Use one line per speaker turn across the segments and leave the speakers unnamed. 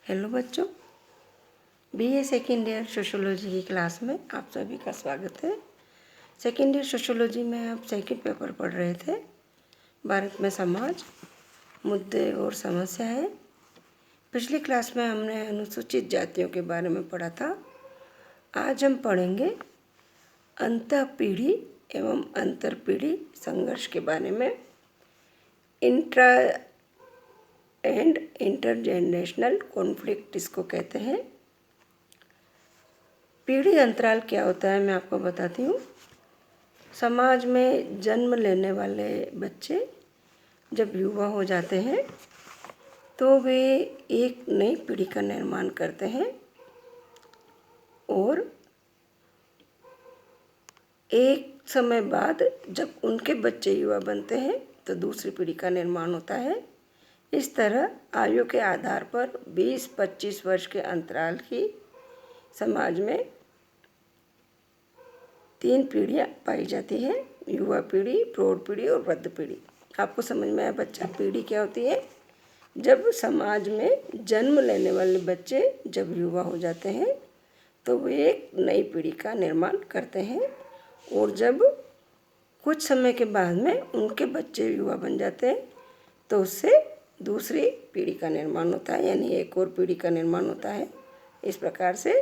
Hello बच्चों, BA second year sociology की class में आप सभी का स्वागत है। सेकेंड ईयर सोशियोलॉजी में आप सेकेंड पेपर पढ़ रहे थे, भारत में समाज, मुद्दे और समस्याएं। पिछली क्लास में हमने अनुसूचित जातियों के बारे में पढ़ा था। आज हम पढ़ेंगे अंतःपीढ़ी एवं अंतरपीढ़ी संघर्ष के बारे में। इंट्रा एंड इंटरजेनरेशनल कॉन्फ्लिक्ट इसको कहते हैं। पीढ़ी अंतराल क्या होता है मैं आपको बताती हूँ। समाज में जन्म लेने वाले बच्चे जब युवा हो जाते हैं तो वे एक नई पीढ़ी का निर्माण करते हैं और एक समय बाद जब उनके बच्चे युवा बनते हैं तो दूसरी पीढ़ी का निर्माण होता है। इस तरह आयु के आधार पर 20-25 वर्ष के अंतराल की समाज में 3 पीढ़ियाँ पाई जाती है: युवा पीढ़ी, प्रौढ़ पीढ़ी और वृद्ध पीढ़ी। आपको समझ में आया बच्चा, पीढ़ी क्या होती है? जब समाज में जन्म लेने वाले बच्चे जब युवा हो जाते हैं तो वे एक नई पीढ़ी का निर्माण करते हैं और जब कुछ समय के बाद में उनके बच्चे युवा बन जाते हैं तो उससे दूसरी पीढ़ी का निर्माण होता है, यानी एक और पीढ़ी का निर्माण होता है। इस प्रकार से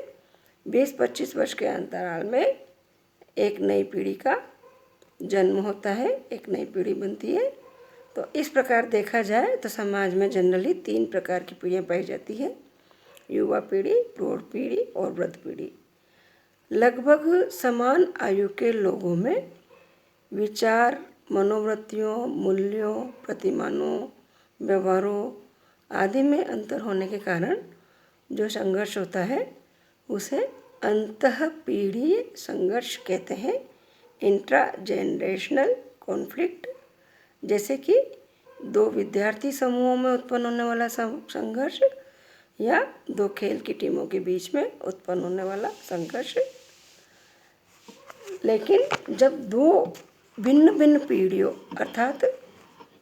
20-25 वर्ष के अंतराल में एक नई पीढ़ी का जन्म होता है, एक नई पीढ़ी बनती है। तो इस प्रकार देखा जाए तो समाज में जनरली 3 प्रकार की पीढ़ियाँ पाई जाती है: युवा पीढ़ी, प्रौढ़ पीढ़ी और वृद्ध पीढ़ी। लगभग समान आयु के लोगों में विचार, मनोवृत्तियों, मूल्यों, प्रतिमानों, व्यवहारों आदि में अंतर होने के कारण जो संघर्ष होता है उसे अंतःपीढ़ीय संघर्ष कहते हैं, इंट्रा जनरेशनल कॉन्फ्लिक्ट। जैसे कि 2 विद्यार्थी समूहों में उत्पन्न होने वाला संघर्ष या 2 खेल की टीमों के बीच में उत्पन्न होने वाला संघर्ष। लेकिन जब 2 भिन्न भिन्न पीढ़ियों अर्थात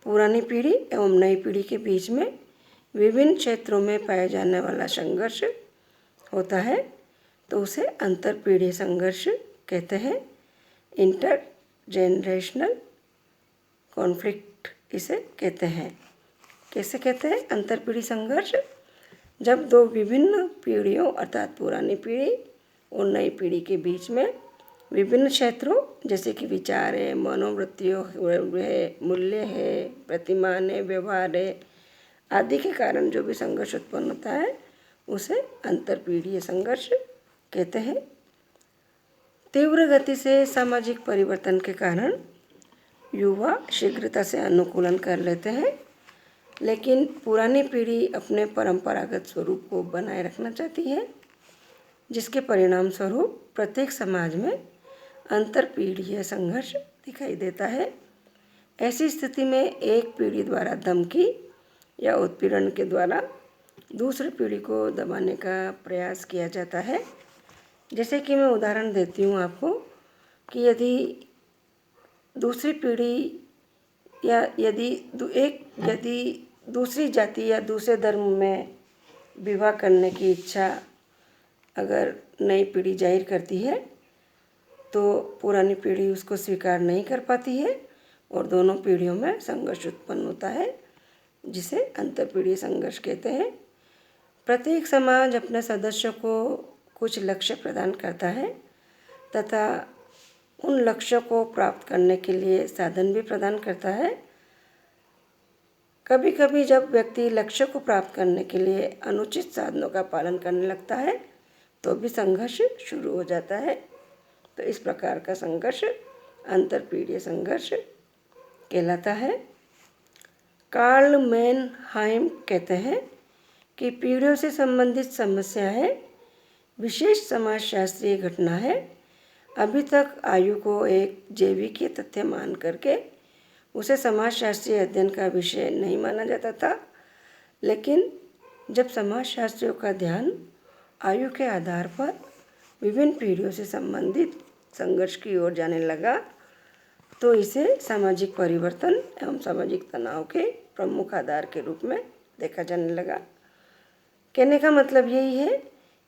पुरानी पीढ़ी एवं नई पीढ़ी के बीच में विभिन्न क्षेत्रों में पाए जाने वाला संघर्ष होता है तो उसे अंतरपीढ़ीय संघर्ष कहते हैं, इंटर जनरेशनल कॉन्फ्लिक्ट इसे कहते हैं। कैसे कहते हैं अंतरपीढ़ी संघर्ष? जब 2 विभिन्न पीढ़ियों अर्थात पुरानी पीढ़ी और नई पीढ़ी के बीच में विभिन्न क्षेत्रों जैसे कि विचार है, मनोवृत्तियों है, मूल्य है, प्रतिमान है, व्यवहार है आदि के कारण जो भी संघर्ष उत्पन्न होता है उसे अंतरपीढ़ीय संघर्ष कहते हैं। तीव्र गति से सामाजिक परिवर्तन के कारण युवा शीघ्रता से अनुकूलन कर लेते हैं, लेकिन पुरानी पीढ़ी अपने परंपरागत स्वरूप को बनाए रखना चाहती है, जिसके परिणाम स्वरूप प्रत्येक समाज में अंतरपीढ़ीय संघर्ष दिखाई देता है। ऐसी स्थिति में एक पीढ़ी द्वारा धमकी या उत्पीड़न के द्वारा दूसरी पीढ़ी को दबाने का प्रयास किया जाता है। जैसे कि मैं उदाहरण देती हूँ आपको कि यदि दूसरी पीढ़ी या यदि दूसरी जाति या दूसरे धर्म में विवाह करने की इच्छा अगर नई पीढ़ी जाहिर करती है तो पुरानी पीढ़ी उसको स्वीकार नहीं कर पाती है और दोनों पीढ़ियों में संघर्ष उत्पन्न होता है, जिसे अंतरपीढ़ीय संघर्ष कहते हैं। प्रत्येक समाज अपने सदस्यों को कुछ लक्ष्य प्रदान करता है तथा उन लक्ष्यों को प्राप्त करने के लिए साधन भी प्रदान करता है। कभी कभी जब व्यक्ति लक्ष्य को प्राप्त करने के लिए अनुचित साधनों का पालन करने लगता है तो भी संघर्ष शुरू हो जाता है। तो इस प्रकार का संघर्ष अंतरपीढ़ीय संघर्ष कहलाता है। कार्ल मेनहाइम कहते हैं कि पीढ़ियों से संबंधित समस्याएं विशेष समाजशास्त्रीय घटना है। अभी तक आयु को एक जैविकीय तथ्य मान करके उसे समाजशास्त्रीय अध्ययन का विषय नहीं माना जाता था, लेकिन जब समाजशास्त्रियों का ध्यान आयु के आधार पर विभिन्न पीढ़ियों से संबंधित संघर्ष की ओर जाने लगा तो इसे सामाजिक परिवर्तन एवं सामाजिक तनाव के प्रमुख आधार के रूप में देखा जाने लगा। कहने का मतलब यही है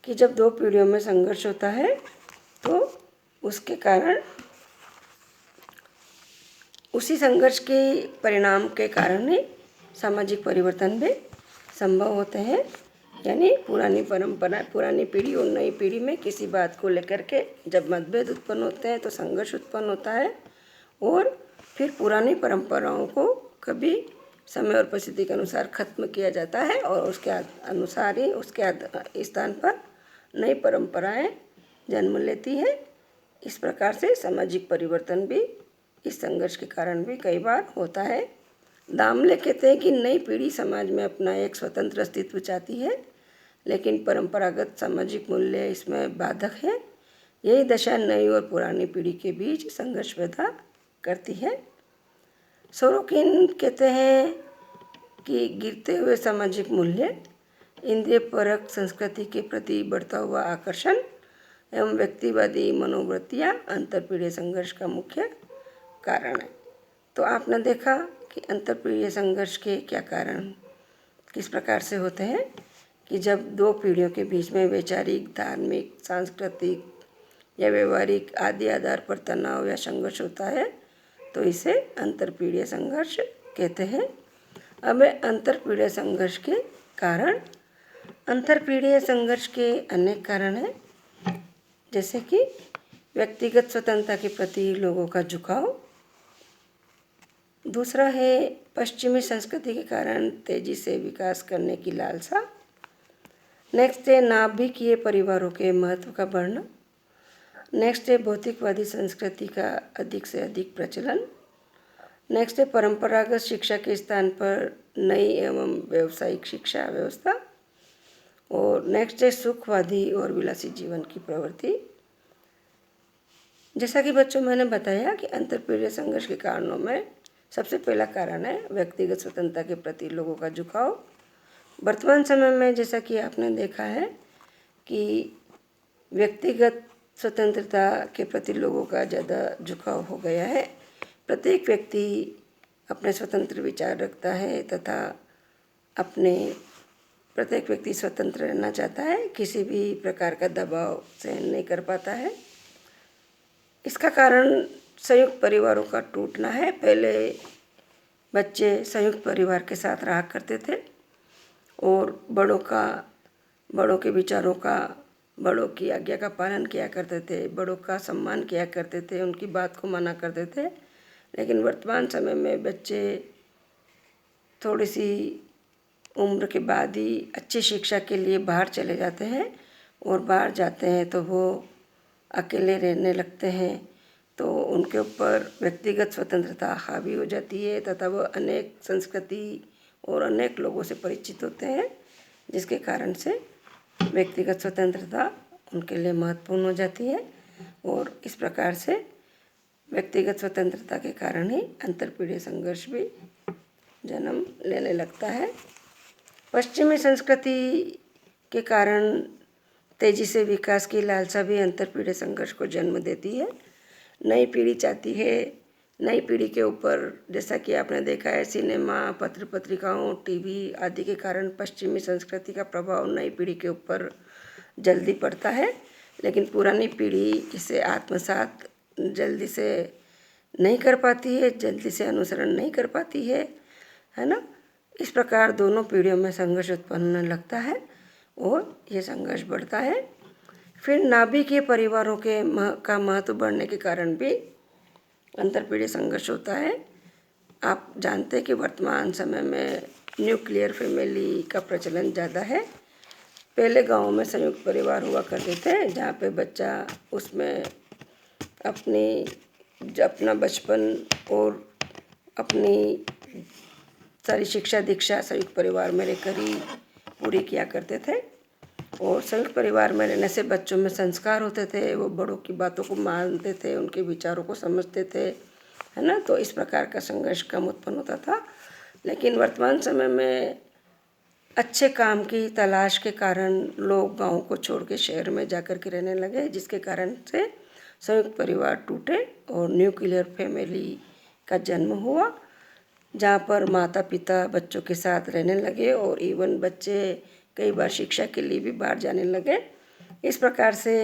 कि जब दो पीढ़ियों में संघर्ष होता है तो उसके कारण, उसी संघर्ष के परिणाम के कारण ही सामाजिक परिवर्तन भी संभव होते हैं। यानी पुरानी परंपरा, पुरानी पीढ़ी और नई पीढ़ी में किसी बात को लेकर के जब मतभेद उत्पन्न होते हैं तो संघर्ष उत्पन्न होता है, और फिर पुरानी परंपराओं को कभी समय और परिस्थिति के अनुसार खत्म किया जाता है और उसके अनुसार ही उसके स्थान पर नई परंपराएं जन्म लेती हैं। इस प्रकार से सामाजिक परिवर्तन भी इस संघर्ष के कारण भी कई बार होता है। दामले कहते हैं कि नई पीढ़ी समाज में अपना एक स्वतंत्र अस्तित्व चाहती है, लेकिन परंपरागत सामाजिक मूल्य इसमें बाधक है। यही दशा नई और पुरानी पीढ़ी के बीच संघर्ष पैदा करती है। सोरोकिन कहते हैं कि गिरते हुए सामाजिक मूल्य, इंद्रिय परक संस्कृति के प्रति बढ़ता हुआ आकर्षण एवं व्यक्तिवादी मनोवृत्तियाँ अंतरपीढ़ीय संघर्ष का मुख्य कारण है। तो आपने देखा कि अंतरपीढ़ीय संघर्ष के क्या कारण किस प्रकार से होते हैं कि जब दो पीढ़ियों के बीच में वैचारिक, धार्मिक, सांस्कृतिक या व्यवहारिक आदि आधार पर तनाव या संघर्ष होता है तो इसे अंतरपीढ़ीय संघर्ष कहते हैं। अब अंतरपीढ़ीय संघर्ष के कारण, अंतरपीढ़ीय संघर्ष के अनेक कारण हैं, जैसे कि व्यक्तिगत स्वतंत्रता के प्रति लोगों का झुकाव। दूसरा है पश्चिमी संस्कृति के कारण तेजी से विकास करने की लालसा। नेक्स्ट है नाभिकीय परिवारों के महत्व का बढ़ना। नेक्स्ट है भौतिकवादी संस्कृति का अधिक से अधिक प्रचलन। नेक्स्ट है परंपरागत शिक्षा के स्थान पर नई एवं व्यावसायिक शिक्षा व्यवस्था। और नेक्स्ट है सुखवादी और विलासी जीवन की प्रवृत्ति। जैसा कि बच्चों मैंने बताया कि अंतरपीढ़ीय संघर्ष के कारणों में सबसे पहला कारण है व्यक्तिगत स्वतंत्रता के प्रति लोगों का झुकाव। वर्तमान समय में जैसा कि आपने देखा है कि व्यक्तिगत स्वतंत्रता के प्रति लोगों का ज़्यादा झुकाव हो गया है। प्रत्येक व्यक्ति अपने स्वतंत्र विचार रखता है तथा प्रत्येक व्यक्ति स्वतंत्र रहना चाहता है, किसी भी प्रकार का दबाव सहन नहीं कर पाता है। इसका कारण संयुक्त परिवारों का टूटना है। पहले बच्चे संयुक्त परिवार के साथ रहा करते थे और बड़ों के विचारों का, बड़ों की आज्ञा का पालन किया करते थे, बड़ों का सम्मान किया करते थे, उनकी बात को माना करते थे। लेकिन वर्तमान समय में बच्चे थोड़ी सी उम्र के बाद ही अच्छी शिक्षा के लिए बाहर चले जाते हैं और बाहर जाते हैं तो वो अकेले रहने लगते हैं, तो उनके ऊपर व्यक्तिगत स्वतंत्रता हावी हो जाती है तथा वो अनेक संस्कृति और अनेक लोगों से परिचित होते हैं, जिसके कारण से व्यक्तिगत स्वतंत्रता उनके लिए महत्वपूर्ण हो जाती है। और इस प्रकार से व्यक्तिगत स्वतंत्रता के कारण ही अंतरपीढ़ीय संघर्ष भी जन्म लेने लगता है। पश्चिमी संस्कृति के कारण तेजी से विकास की लालसा भी अंतरपीढ़ीय संघर्ष को जन्म देती है। नई पीढ़ी चाहती है, नई पीढ़ी के ऊपर जैसा कि आपने देखा है सिनेमा, पत्र पत्रिकाओं, टीवी आदि के कारण पश्चिमी संस्कृति का प्रभाव नई पीढ़ी के ऊपर जल्दी पड़ता है, लेकिन पुरानी पीढ़ी इसे आत्मसात जल्दी से नहीं कर पाती है, जल्दी से अनुसरण नहीं कर पाती है ना। इस प्रकार दोनों पीढ़ियों में संघर्ष उत्पन्न होने लगता है और ये संघर्ष बढ़ता है। फिर नाभिकीय परिवारों का महत्व बढ़ने के कारण भी अंतरपीढ़ीय संघर्ष होता है। आप जानते हैं कि वर्तमान समय में न्यूक्लियर फैमिली का प्रचलन ज़्यादा है। पहले गाँव में संयुक्त परिवार हुआ करते थे, जहाँ पे बच्चा उसमें अपना बचपन और अपनी सारी शिक्षा दीक्षा संयुक्त परिवार में रहकर ही पूरी किया करते थे। और संयुक्त परिवार में रहने से बच्चों में संस्कार होते थे, वो बड़ों की बातों को मानते थे, उनके विचारों को समझते थे, है ना। तो इस प्रकार का संघर्ष कम उत्पन्न होता था। लेकिन वर्तमान समय में अच्छे काम की तलाश के कारण लोग गाँव को छोड़ के शहर में जाकर के रहने लगे, जिसके कारण से संयुक्त परिवार टूटे और न्यूक्लियर फैमिली का जन्म हुआ, जहाँ पर माता पिता बच्चों के साथ रहने लगे और इवन बच्चे कई बार शिक्षा के लिए भी बाहर जाने लगे। इस प्रकार से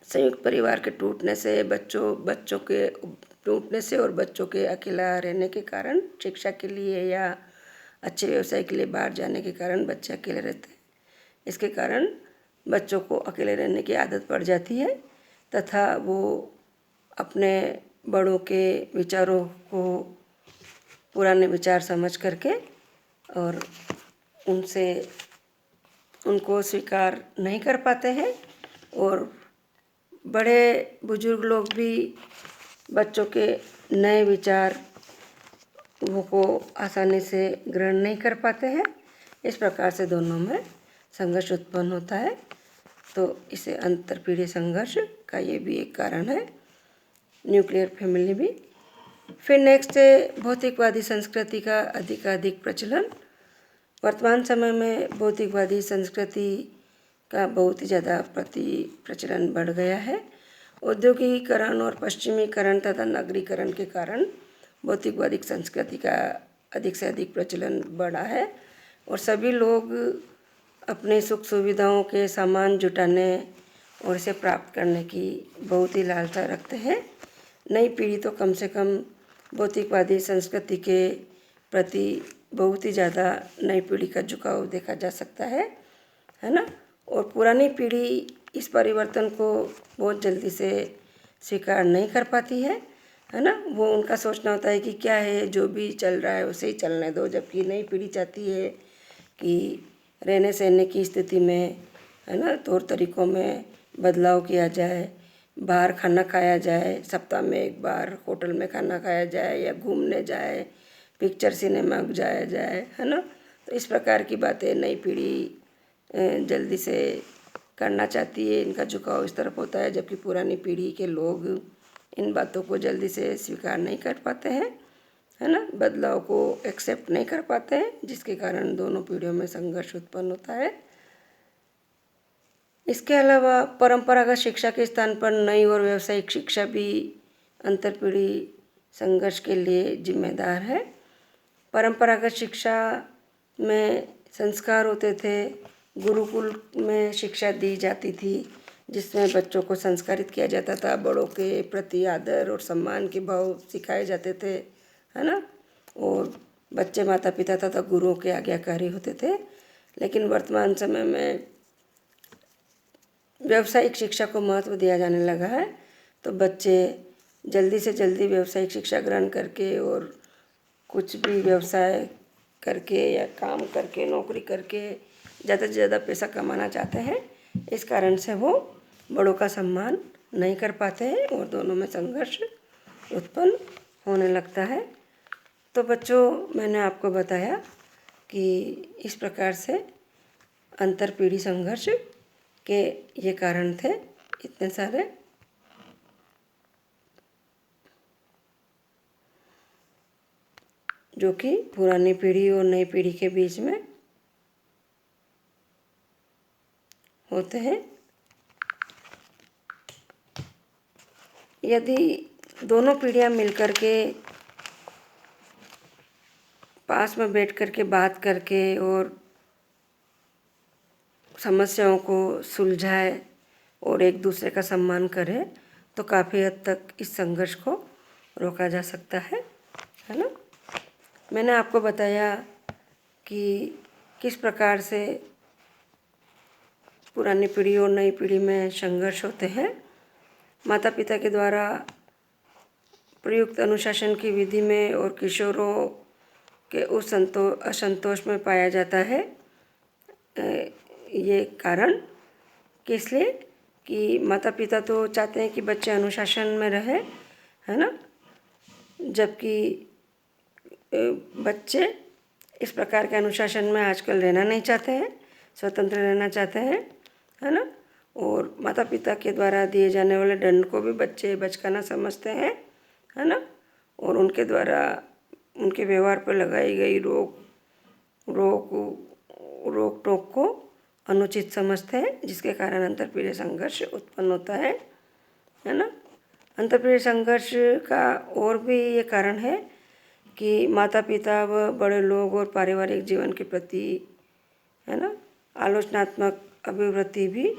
संयुक्त परिवार के टूटने से, बच्चों के टूटने से और बच्चों के अकेला रहने के कारण, शिक्षा के लिए या अच्छे व्यवसाय के लिए बाहर जाने के कारण बच्चे अकेले रहते हैं। इसके कारण बच्चों को अकेले रहने की आदत पड़ जाती है तथा वो अपने बड़ों के विचारों को पुराने विचार समझ करके और उनको स्वीकार नहीं कर पाते हैं और बड़े बुजुर्ग लोग भी बच्चों के नए विचार को आसानी से ग्रहण नहीं कर पाते हैं। इस प्रकार से दोनों में संघर्ष उत्पन्न होता है। तो इसे अंतरपीढ़ी संघर्ष का ये भी एक कारण है, न्यूक्लियर फैमिली भी। फिर नेक्स्ट है भौतिकवादी संस्कृति का अधिकाधिक प्रचलन। वर्तमान समय में भौतिकवादी संस्कृति का बहुत ही ज़्यादा प्रचलन बढ़ गया है। औद्योगिकीकरण और पश्चिमीकरण तथा नगरीकरण के कारण भौतिकवादी संस्कृति का अधिक से अधिक प्रचलन बढ़ा है और सभी लोग अपने सुख सुविधाओं के सामान जुटाने और इसे प्राप्त करने की बहुत ही लालसा रखते हैं। नई पीढ़ी तो कम से कम भौतिकवादी संस्कृति के प्रति बहुत ही ज़्यादा नई पीढ़ी का झुकाव देखा जा सकता है ना। और पुरानी पीढ़ी इस परिवर्तन को बहुत जल्दी से स्वीकार नहीं कर पाती है ना। वो उनका सोचना होता है कि क्या है, जो भी चल रहा है उसे ही चलने दो, जबकि नई पीढ़ी चाहती है कि रहने सहने की स्थिति में, है ना, तौर तरीक़ों में बदलाव किया जाए, बाहर खाना खाया जाए, सप्ताह में एक बार होटल में खाना खाया जाए या घूमने जाए, पिक्चर सिनेमा जाया जाए, है ना। तो इस प्रकार की बातें नई पीढ़ी जल्दी से करना चाहती है, इनका झुकाव इस तरफ होता है, जबकि पुरानी पीढ़ी के लोग इन बातों को जल्दी से स्वीकार नहीं कर पाते हैं, है ना, बदलाव को एक्सेप्ट नहीं कर पाते हैं, जिसके कारण दोनों पीढ़ियों में संघर्ष उत्पन्न होता है। इसके अलावा परंपरागत शिक्षा के स्थान पर नई और व्यावसायिक शिक्षा भी अंतरपीढ़ी संघर्ष के लिए जिम्मेदार है। परंपरागत शिक्षा में संस्कार होते थे, गुरुकुल में शिक्षा दी जाती थी, जिसमें बच्चों को संस्कारित किया जाता था, बड़ों के प्रति आदर और सम्मान के भाव सिखाए जाते थे, है ना, और बच्चे माता पिता तथा गुरुओं के आज्ञाकारी होते थे। लेकिन वर्तमान समय में व्यावसायिक शिक्षा को महत्व दिया जाने लगा है, तो बच्चे जल्दी से जल्दी व्यावसायिक शिक्षा ग्रहण करके और कुछ भी व्यवसाय करके या काम करके, नौकरी करके ज़्यादा से ज़्यादा पैसा कमाना चाहते हैं। इस कारण से वो बड़ों का सम्मान नहीं कर पाते हैं और दोनों में संघर्ष उत्पन्न होने लगता है। तो बच्चों, मैंने आपको बताया कि इस प्रकार से अंतरपीढ़ी संघर्ष के ये कारण थे इतने सारे, जो कि पुरानी पीढ़ी और नई पीढ़ी के बीच में होते हैं। यदि दोनों पीढ़ियां मिलकर के पास में बैठ कर के बात करके और समस्याओं को सुलझाए और एक दूसरे का सम्मान करें, तो काफ़ी हद तक इस संघर्ष को रोका जा सकता है ना। मैंने आपको बताया कि किस प्रकार से पुरानी पीढ़ी और नई पीढ़ी में संघर्ष होते हैं। माता पिता के द्वारा प्रयुक्त अनुशासन की विधि में और किशोरों के उस असंतोष में पाया जाता है ये कारण, कि इसलिए कि माता पिता तो चाहते हैं कि बच्चे अनुशासन में रहे, है ना, जबकि बच्चे इस प्रकार के अनुशासन में आजकल रहना नहीं चाहते हैं, स्वतंत्र रहना चाहते हैं, है ना। और माता पिता के द्वारा दिए जाने वाले दंड को भी बच्चे बचकाना समझते हैं, है ना, और उनके द्वारा उनके व्यवहार पर लगाई गई रोक टोक को अनुचित समझते हैं, जिसके कारण अंतरपीढ़ी संघर्ष उत्पन्न होता है ना। अंतरपीढ़ी संघर्ष का और भी ये कारण है कि माता पिता व बड़े लोग और पारिवारिक जीवन के प्रति है ना। आलोचनात्मक अभिवृत्ति भी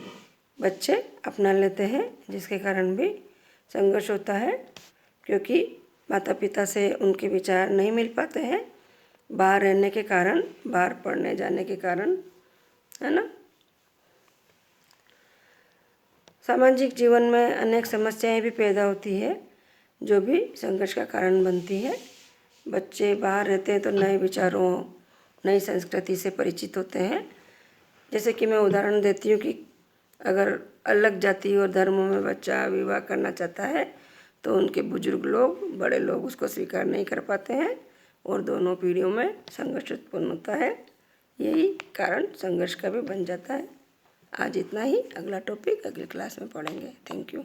बच्चे अपना लेते हैं, जिसके कारण भी संघर्ष होता है, क्योंकि माता पिता से उनके विचार नहीं मिल पाते हैं, बाहर रहने के कारण, बाहर पढ़ने जाने के कारण, है ना। सामाजिक जीवन में अनेक समस्याएं भी पैदा होती है, जो भी संघर्ष का कारण बनती है। बच्चे बाहर रहते हैं तो नए विचारों, नई संस्कृति से परिचित होते हैं। जैसे कि मैं उदाहरण देती हूँ कि अगर अलग जाति और धर्मों में बच्चा विवाह करना चाहता है तो उनके बुजुर्ग लोग, बड़े लोग उसको स्वीकार नहीं कर पाते हैं और दोनों पीढ़ियों में संघर्ष उत्पन्न होता है। यही कारण संघर्ष का भी बन जाता है। आज इतना ही, अगला टॉपिक अगली क्लास में पढ़ेंगे। Thank you.